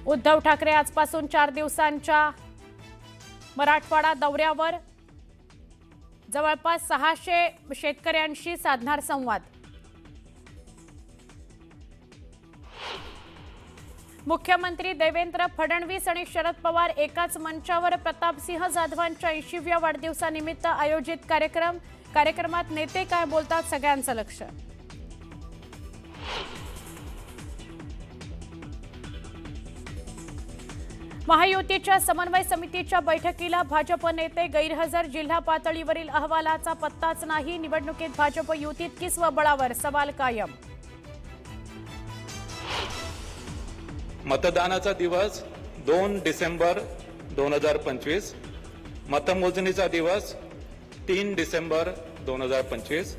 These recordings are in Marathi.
उद्धव ठाकरे आजपासून 4 दिवसांच्या मराठवाडा दौऱ्यावर. जवळपास 600 शेतकऱ्यांशी साधणार संवाद. मुख्यमंत्री देवेंद्र फडणवीस आणि शरद पवार एकाच मंचावर. प्रतापसिंह जाधवांच्या 80व्या वाढदिवसानिमित्त आयोजित कार्यक्रमात नेते काय बोलतात, सगळ्यांचं लक्ष. महायुतीच्या समन्वय समितीच्या बैठकीला भाजप नेते गैरहजर. जिल्हा पातळीवरील अहवालाचा पत्ताच नाही. निवडणुकीत भाजप युतीत की स्वबळावर, सवाल कायम. मतदानाचा दिवस 2 डिसेंबर 2025. मतमोजणीचा दिवस 3 डिसेंबर 2025.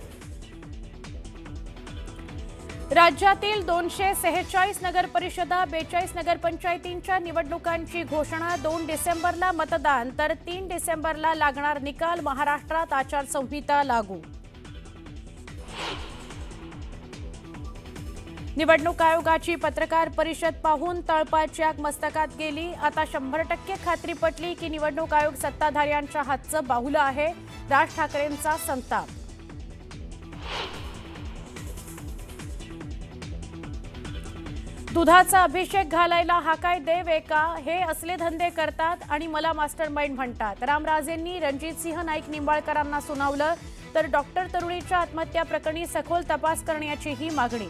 राज्यातील 246 नगरपरिषदा, 42 नगरपंचायतींच्या निवडणुकांची घोषणा. 2 डिसेंबरला मतदान तर 3 डिसेंबरला लागणार निकाल. महाराष्ट्रात आचारसंहिता लागू. निवडणूक आयोगाची पत्रकार परिषद पाहून तळपाची आग मस्तकात गेली. आता 100% खात्री पटली की निवडणूक आयोग सत्ताधाऱ्यांच्या हातचं बाहुलं आहे. राज ठाकरेंचा संताप. दुधाचा अभिषेक घालायला हा काय देव आहे का? हे असले धंदे करतात आणि मला मास्टरमाइंड म्हणतात. रामराजेंनी रणजितसिंह नाईक निंबाळकरांना सुनावलं. तर डॉक्टर तरुणीच्या आत्महत्या प्रकरणी सखोल तपास करण्याचीही मागणी.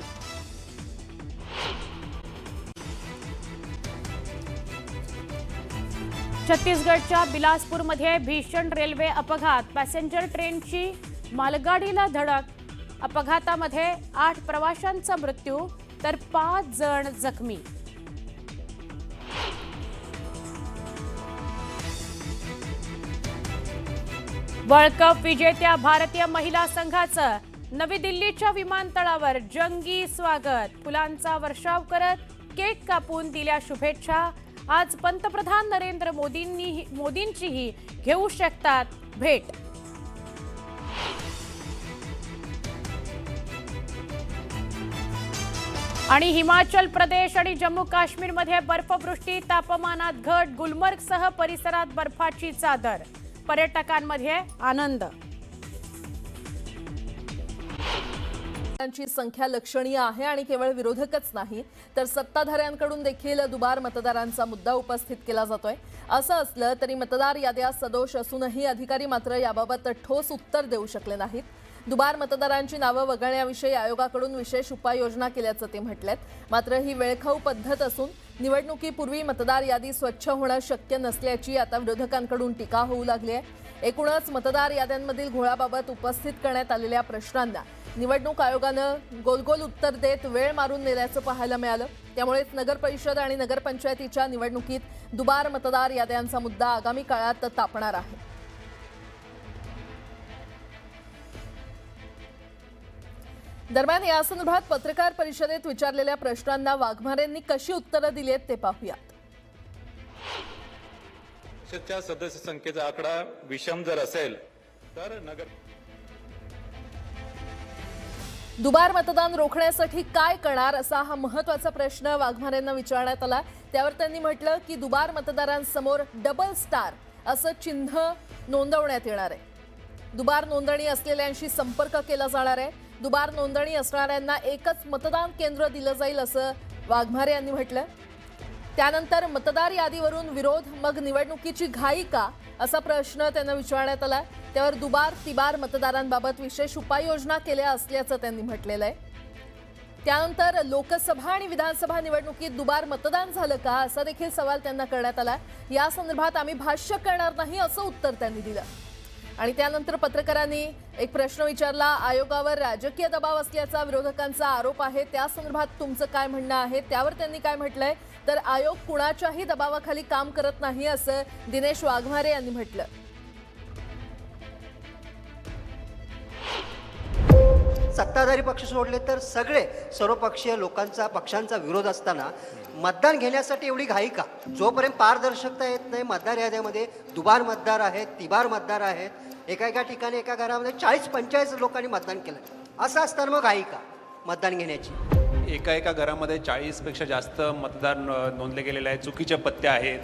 छत्तीसगडच्या बिलासपूरमध्ये भीषण रेल्वे अपघात. पॅसेंजर ट्रेनची मालगाडीला धडक. अपघातामध्ये 8 प्रवाशांचा मृत्यू तर 5 जण जखमी. वर्ल्ड कप विजेत्या भारतीय महिला संघाचं नवी दिल्लीच्या विमानतळावर जंगी स्वागत. फुलांचा वर्षाव करत केक कापून दिल्या शुभेच्छा. आज पंतप्रधान नरेंद्र मोदींचीही घेऊ शकतात भेट. आणि हिमाचल प्रदेश आणि जम्मू काश्मीरमध्ये बर्फवृष्टी. तापमानात घट. गुलमर्गसह परिसरात बर्फाची चादर. पर्यटकांमध्ये आनंद. ची संख्या लक्षणीय आहे आणि केवळ विरोधकच नाही तर सत्ताधाऱ्यांकडून देखील दुबार मतदारांचा मुद्दा उपस्थित केला जातोय. असं असलं तरी मतदार याद्या सदोष असूनही अधिकारी मात्र याबाबत ठोस उत्तर देऊ शकले नाहीत. दुबार मतदारांची नावं वगळण्याविषयी आयोगाकडून विशेष उपाययोजना केल्याचं ते म्हटलेत. मात्र ही वेळखाऊ पद्धत असून निवडणुकीपूर्वी मतदार यादी स्वच्छ होणं शक्य नसल्याची आता विरोधकांकडून टीका होऊ लागली आहे. एकूणच मतदार याद्यांमधील घोळाबाबत उपस्थित करण्यात आलेल्या प्रश्नांना निवडणूक आयोगानं गोलगोल उत्तर देत वेळ मारून नेल्याचं पाहायला मिळालं. त्यामुळेच नगरपरिषद आणि नगरपंचायतीच्या निवडणुकीत दुबार मतदार याद्यांचा मुद्दा आगामी काळात तापणार आहे. दरम्यान या संदर्भात पत्रकार परिषदेत विचारलेल्या प्रश्नांना वाघमारेंनी कशी उत्तरं दिली आहेत ते पाहूयात. सदस्य संख्येचा आकडा विषम जर असेल तर दुबार मतदान रोखण्यासाठी काय करणार असा हा महत्त्वाचा प्रश्न वाघमारेंना विचारण्यात आला. त्यावर त्यांनी म्हटलं की दुबार मतदारांसमोर डबल स्टार असं चिन्ह नोंदवण्यात येणार आहे. दुबार नोंदणी असलेल्यांशी संपर्क केला जाणार आहे. दुबार नोंदणी असणाऱ्यांना एकच मतदान केंद्र दिलं जाईल असं वाघमारे यांनी म्हटलं. त्यानंतर मतदार यादीवरून विरोध, मग निवडणुकीची घाई का असा प्रश्न त्यांना विचारण्यात आला. त्यावर दुबार तिबार मतदारांबाबत विशेष उपाययोजना केल्या असल्याचं त्यांनी म्हटलेलं आहे. त्यानंतर लोकसभा आणि विधानसभा निवडणुकीत दुबार मतदान झालं का असा देखील सवाल त्यांना करण्यात आला. या संदर्भात आम्ही भाष्य करणार नाही असं उत्तर त्यांनी दिलं. आणि त्यानंतर पत्रकारांनी एक प्रश्न विचारला. आयोगावर राजकीय दबाव असल्याचा विरोधकांचा आरोप आहे. त्या संदर्भात तुमचं काय म्हणणं आहे? त्यावर त्यांनी काय म्हटलंय तर आयोग कुणाच्याही दबावाखाली काम करत नाही असं दिनेश वाघमारे यांनी म्हटलं. सत्ताधारी पक्ष सोडले तर सगळे सर्वपक्षीय पक्षांचा विरोध असताना मतदान घेण्यासाठी एवढी घाई का? जोपर्यंत पारदर्शकता येत नाही, मतदार याद्यामध्ये दुबार मतदार आहेत, तिबार मतदार आहेत, एका ठिकाणी एका घरामध्ये 40-45 लोकांनी मतदान केलं, असं असताना मग घाई का मतदान घेण्याची? एका घरामध्ये 40पेक्षा जास्त मतदार नोंदले गेलेले आहेत, चुकीच्या पत्त्या आहेत.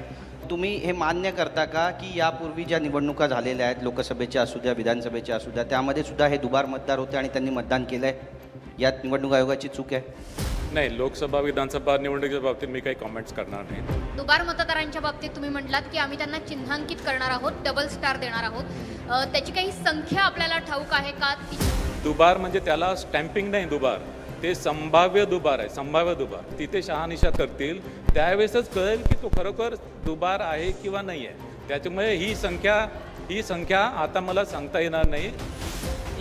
तुम्ही हे मान्य करता का की यापूर्वी ज्या निवडणुका झालेल्या आहेत, लोकसभेच्या असू द्या, विधानसभेच्या असू द्या, त्यामध्ये सुद्धा हे दुबार मतदार होते आणि त्यांनी मतदान केलं आहे? यात निवडणूक आयोगाची चूक आहे? नाही, लोकसभा विधानसभा निवडणुकीच्या बाबतीत मी काही कॉमेंट्स करणार नाही. दुबार मतदारांच्या बाबतीत तुम्ही म्हटलात की आम्ही त्यांना चिन्हांकित करणार आहोत, डबल स्टार देणार आहोत. त्याची काही संख्या आपल्याला ठाऊक आहे का? दुबार म्हणजे त्याला स्टॅम्पिंग नाही, दुबार ते संभाव्य दुबार आहे, संभाव्य दुबार. तिथे शहानिशा करतील, त्यावेळेसच कळेल की तो खरोखर दुबार आहे किंवा नाही आहे. त्याच्यामुळे ही संख्या आता मला सांगता येणार नाही.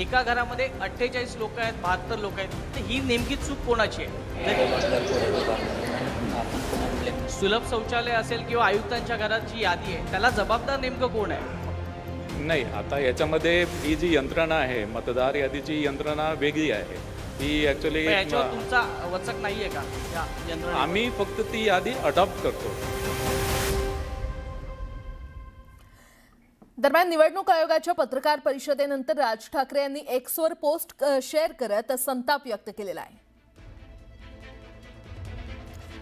एका घरामध्ये 48 लोक आहेत, 72 लोक आहेत, तर ही नेमकी चूक कोणाची आहे? सुलभ शौचालय असेल किंवा आयुक्तांच्या घराची यादी आहे, त्याला जबाबदार नेमकं कोण आहे? नाही, आता याच्यामध्ये ही जी यंत्रणा आहे, मतदार यादीची यंत्रणा वेगळी आहे. ही ॲक्च्युली मग याच्यावर तुमचा वचक नाहीये का या यंत्रणेवर? आम्ही फक्त ती यादी अडॉप्ट करतो. दरम्यान निवडणूक आयोगाच्या पत्रकार परिषदेनंतर राज ठाकरे यांनी एक्सवर पोस्ट शेअर करत संताप व्यक्त केलेला आहे.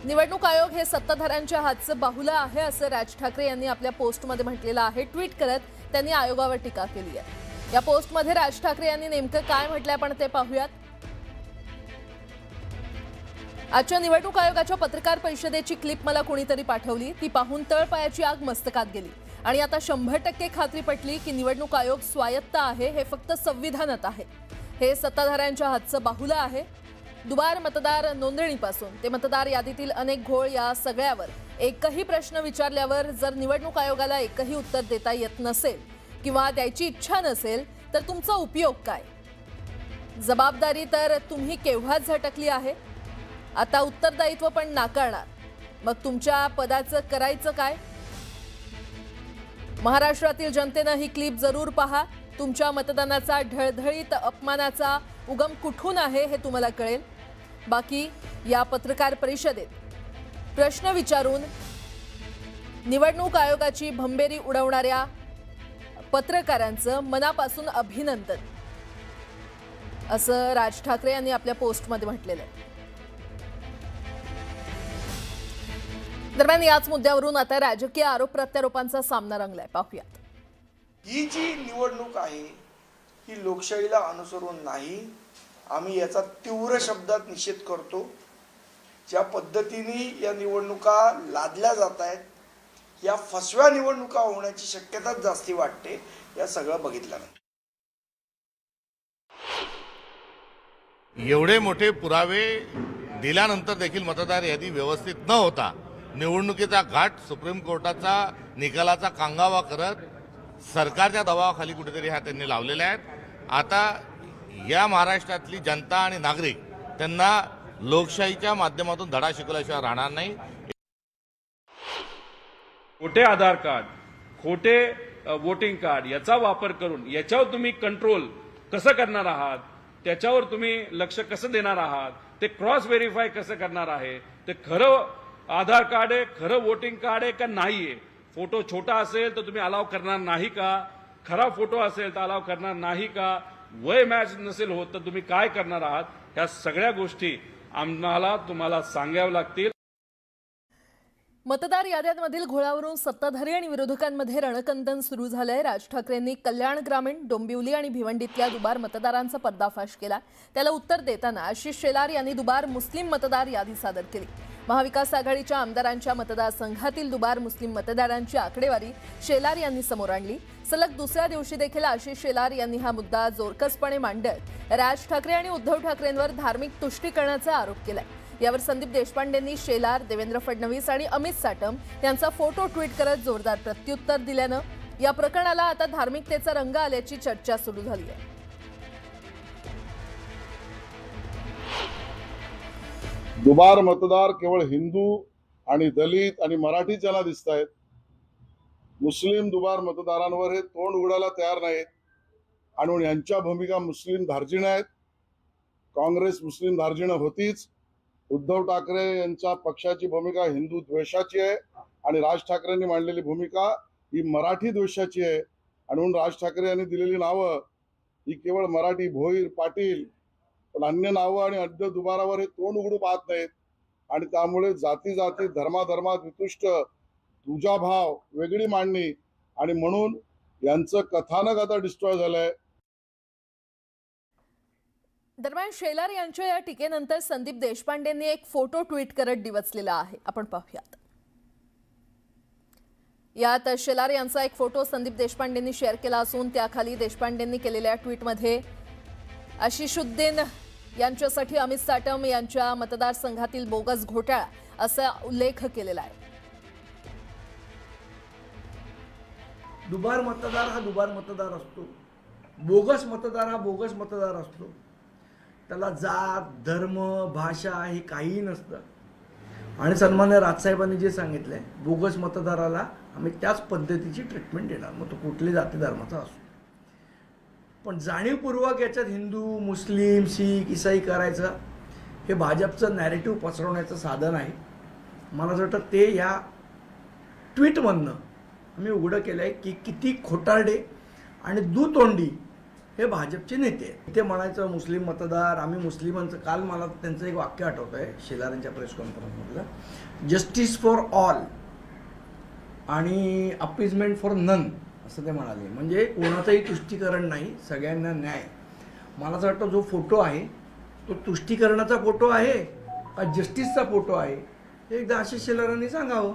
निवडणूक आयोग हे सत्ताधाऱ्यांच्या हातचं बाहुलं आहे असं राज ठाकरे यांनी आपल्या पोस्टमध्ये म्हटलेलं आहे. ट्विट करत त्यांनी आयोगावर टीका केली आहे. या पोस्टमध्ये राज ठाकरे यांनी नेमकं काय म्हटलंय आपण ते पाहूयात. आजच्या निवडणूक आयोगाच्या पत्रकार परिषदेची क्लिप मला कोणीतरी पाठवली. ती पाहून तळपायाची आग मस्तकात गेली आणि आता 100% खात्री पटली की निवडणूक आयोग स्वायत्त आहे, हे फक्त संविधानात आहे. हे सत्ताधाऱ्यांच्या हातचं बाहुलं आहे. दुबार मतदार नोंदणीपासून ते मतदार यादीतील अनेक घोळ या सगळ्यावर एकही प्रश्न विचारल्यावर जर निवडणूक आयोगाला एकही उत्तर देता येत नसेल किंवा द्यायची इच्छा नसेल तर तुमचा उपयोग काय? जबाबदारी तर तुम्ही केव्हाच झटकली आहे. आता उत्तरदायित्व पण नाकारणार. मग तुमच्या पदाचं करायचं काय? महाराष्ट्रातील जनतेनं ही क्लिप जरूर पहा. तुमच्या मतदानाचा ढळढळीत अपमानाचा उगम कुठून आहे हे तुम्हाला कळेल. बाकी या पत्रकार परिषदेत प्रश्न विचारून निवडणूक आयोगाची भंबेरी उडवणाऱ्या पत्रकारांचं मनापासून अभिनंदन असं राज ठाकरे यांनी आपल्या पोस्टमध्ये म्हटलेलं आहे. दरम्यान याच मुद्द्यावरून आता राजकीय आरोप प्रत्यारोपांचा सामना रंगलाय. पाहूयात. ही जी निवडणूक आहे ही लोकशाहीला अनुसरून नाही. आम्ही याचा तीव्र शब्दात निषेध करतो. ज्या पद्धतीने या निवडणुका लादल्या जात आहेत, या फसव्या निवडणुका होण्याची शक्यताच जास्ती वाटते. या सगळं बघितल्यानंतर एवढे मोठे पुरावे दिल्यानंतर देखील मतदार यादी व्यवस्थित न होता निवडणुकीचा घाट सुप्रीम कोर्टाचा निकालाचा कांगावा करत सरकारच्या दबावाखाली कुठेतरी ह्या त्यांनी लावलेल्या आहेत. आता या महाराष्ट्रातली जनता आणि नागरिक त्यांना लोकशाहीच्या माध्यमातून धडा शिकवल्याशिवाय राहणार नाही. खोटे आधार कार्ड, खोटे वोटिंग कार्ड याचा वापर करून याच्यावर तुम्ही कंट्रोल कसं करणार आहात, त्याच्यावर तुम्ही लक्ष कसं देणार आहात, ते क्रॉस व्हेरीफाय कसं करणार आहे, ते खरं आधार कार्ड आहे, खरं वोटिंग कार्ड आहे का नाही आहे. फोटो छोटा असेल तर तुम्ही अलाव करणार नाही का, खरा फोटो असेल तर अलाव करणार नाही का, वय मॅच नसेल होत तर तुम्ही काय करणार आहात. ह्या सगळ्या गोष्टी आम्हाला तुम्हाला सांगाव्या लागतील. मतदार याद्यांमधील घोळावरून सत्ताधारी आणि विरोधकांमध्ये रणकंदन सुरू झालंय. राज ठाकरेंनी कल्याण ग्रामीण, डोंबिवली आणि भिवंडीतल्या दुबार मतदारांचा पर्दाफाश केला. त्याला उत्तर देताना आशिष शेलार यांनी दुबार मुस्लिम मतदार यादी सादर केली. महाविकास आघाडीच्या आमदारांच्या मतदारसंघातील दुबार मुस्लिम मतदारांची आकडेवारी शेलार यांनी समोर आणली. सलग दुसऱ्या दिवशी देखील आशिष शेलार यांनी हा मुद्दा जोरकसपणे मांडत राज ठाकरे आणि उद्धव ठाकरेंवर धार्मिक तुष्टीकरणाचा आरोप केलाय. यावर संदीप देशपांडेंनी शेलार, देवेंद्र फडणवीस आणि अमित साटम यांचा फोटो ट्विट करत जोरदार प्रत्युत्तर दिल्यानं या प्रकरणाला आता धार्मिकतेचा रंग आल्याची चर्चा सुरू झाली आहे. दुबार मतदार केवळ हिंदू आणि दलित आणि मराठीच यांना दिसत आहेत. मुस्लिम दुबार मतदारांवर हे तोंड उघडायला तयार नाहीत आणि यांच्या भूमिका मुस्लिम धार्जिण्य आहेत. काँग्रेस मुस्लिम धार्जिण्य होतीच. उद्धव ठाकरे यांच्या पक्षाची भूमिका हिंदू द्वेषाची आहे आणि राज ठाकरेंनी मांडलेली भूमिका ही मराठी द्वेषाची आहे. आणि म्हणून राज ठाकरे यांनी दिलेली नावं ही केवळ मराठी भोईर, पाटील पण अन्य नावं आणि अन्य दुबारावर हे तोंड उघडू पाहत नाहीत आणि त्यामुळे जाती जाती धर्माधर्मात वितुष्ट तुझा भाव वेगळी मांडणी आणि म्हणून यांचं कथानक आता डिस्ट्रॉय झालंय. दरम्यान शेलार यांच्या या टीकेनंतर संदीप देशपांडेंनी एक फोटो ट्विट करत डिवचलेला आहे. आपण पाहूयात. यात शेलार यांचा एक फोटो संदीप देशपांडेंनी शेअर केला असून त्याखाली देशपांडेंनी केलेल्या ट्विटमध्ये आशिषुद्दीन यांच्यासाठी अमित साटम यांच्या मतदारसंघातील बोगस घोटाळा असा उल्लेख केलेला आहे. दुबार मतदार हा दुबार मतदार असतो, बोगस मतदार हा बोगस मतदार असतो. त्याला जात धर्म भाषा हे काहीही नसतं. आणि सन्मान्य राजसाहेबांनी जे सांगितलंय, बोगस मतदाराला आम्ही त्याच पद्धतीची ट्रीटमेंट देणार, मग तो कुठली जाती धर्माचा असो. पण जाणीवपूर्वक याच्यात हिंदू मुस्लिम शीख इसाई करायचं हे भाजपचं नॅरेटिव्ह पसरवण्याचं साधन आहे. मला असं वाटतं ते या ट्विटमधनं आम्ही उघडं केलं आहे की किती खोटारडे आणि दुतोंडी हे भाजपचे नेते आहेत. ते म्हणायचं मुस्लिम मतदार, आम्ही मुस्लिमांचं, काल मला त्यांचं एक वाक्य आठवतं आहे शेलारांच्या प्रेस कॉन्फरन्समधलं, जस्टिस फॉर ऑल आणि अपीजमेंट फॉर नन असं ते म्हणाले. म्हणजे कोणाचंही तुष्टीकरण नाही, सगळ्यांना न्याय. मला असं वाटतं जो फोटो आहे तो तुष्टीकरणाचा फोटो आहे का जस्टिसचा फोटो आहे हे एकदा आशिष शेलारांनी सांगावं.